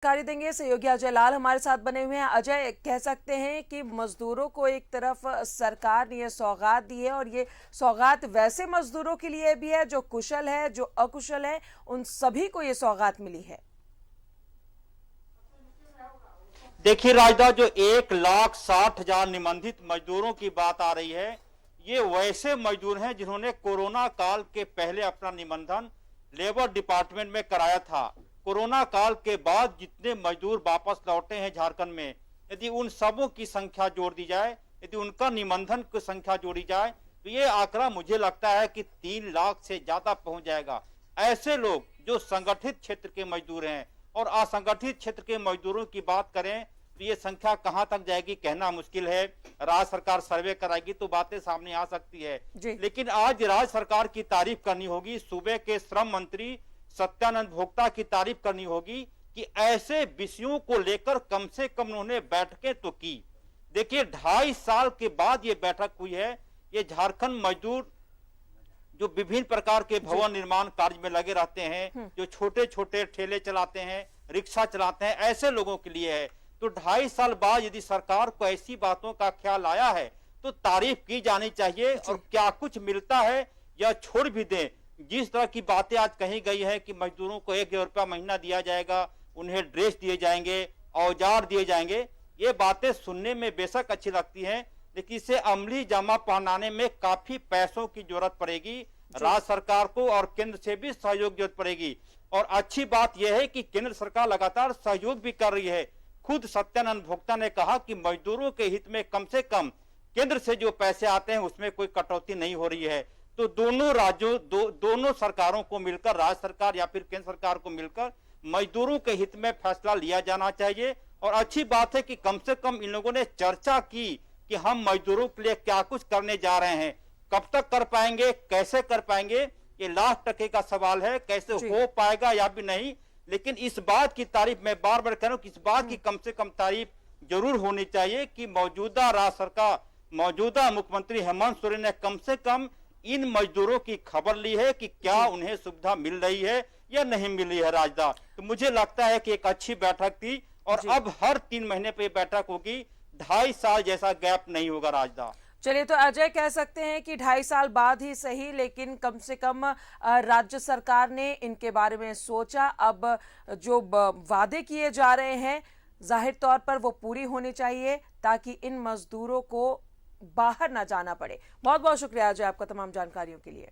जानकारी देंगे सहयोगी अजय लाल हमारे साथ बने हुए हैं। अजय, कह सकते हैं कि मजदूरों को एक तरफ सरकार ने ये सौगात दी है और ये सौगात वैसे मजदूरों के लिए भी है जो कुशल है, जो अकुशल है, उन सभी को ये सौगात मिली है। देखिए राजदा, जो 1,60,000 निबंधित मजदूरों की बात आ रही है, ये वैसे मजदूर हैं जिन्होंने कोरोना काल के पहले अपना निबंधन लेबर डिपार्टमेंट में कराया था। कोरोना काल के बाद जितने मजदूर वापस लौटे हैं झारखंड में, यदि उन सबों की संख्या जोड़ दी जाए, यदि उनका निबंधन की संख्या जोड़ी जाए, तो ये आंकड़ा मुझे लगता है कि 3 लाख से ज्यादा पहुंच जाएगा। ऐसे लोग जो संगठित क्षेत्र के मजदूर हैं और असंगठित क्षेत्र के मजदूरों की बात करें तो ये संख्या कहां तक जाएगी कहना मुश्किल है। राज्य सरकार सर्वे कराएगी तो बातें सामने आ सकती है, लेकिन आज राज्य सरकार की तारीफ करनी होगी, सूबे के श्रम मंत्री सत्यानंद भोक्ता की तारीफ करनी होगी कि ऐसे विषयों को लेकर कम से कम उन्होंने बैठकें तो की। देखिए 2.5 साल के बाद ये बैठक हुई है। ये झारखंड मजदूर जो विभिन्न प्रकार के भवन निर्माण कार्य में लगे रहते हैं, जो छोटे छोटे ठेले चलाते हैं, रिक्शा चलाते हैं, ऐसे लोगों के लिए है। तो 2.5 साल बाद यदि सरकार को ऐसी बातों का ख्याल आया है तो तारीफ की जानी चाहिए, और क्या कुछ मिलता है या छोड़ भी दें। जिस तरह की बातें आज कही गई है कि मजदूरों को 1,000 रुपया महीना दिया जाएगा, उन्हें ड्रेस दिए जाएंगे, औजार दिए जाएंगे, ये बातें सुनने में बेशक अच्छी लगती हैं, लेकिन इसे अमली जामा पहनाने में काफी पैसों की जरूरत पड़ेगी। राज्य सरकार को और केंद्र से भी सहयोग जरूरत पड़ेगी। और अच्छी बात यह है कि केंद्र सरकार लगातार सहयोग भी कर रही है। खुद सत्यानंद भोक्ता ने कहा कि मजदूरों के हित में कम से कम केंद्र से जो पैसे आते हैं उसमें कोई कटौती नहीं हो रही है। तो दोनों राज्यों दोनों सरकारों को मिलकर, राज्य सरकार या फिर केंद्र सरकार को मिलकर मजदूरों के हित में फैसला लिया जाना चाहिए। और अच्छी बात है कि कम से कम इन लोगों ने चर्चा की कि हम मजदूरों के लिए क्या कुछ करने जा रहे हैं। कब तक कर पाएंगे, कैसे कर पाएंगे, ये लाख टके का सवाल है, कैसे हो पाएगा या भी नहीं। लेकिन इस बात की तारीफ मैं बार बार कह रहा हूं कि इस बात की कम से कम तारीफ जरूर होनी चाहिए कि मौजूदा राज्य सरकार, मौजूदा मुख्यमंत्री हेमंत सोरेन ने कम से कम इन मजदूरों की खबर ली है कि क्या उन्हें सुविधा मिल रही है या नहीं मिल रही है। राजदा, तो मुझे लगता है कि एक अच्छी बैठक थी और अब हर 3 महीने पे बैठक होगी, 2.5 साल जैसा गैप नहीं होगा। राजदा, चलिए, तो अजय, कह सकते हैं कि 2.5 साल बाद ही सही, लेकिन कम से कम राज्य सरकार ने इनके बारे में सोचा। अब जो वादे किए जा रहे हैं जाहिर तौर पर वो पूरी होनी चाहिए ताकि इन मजदूरों को बाहर ना जाना पड़े। बहुत बहुत शुक्रिया अजय आपका तमाम जानकारियों के लिए।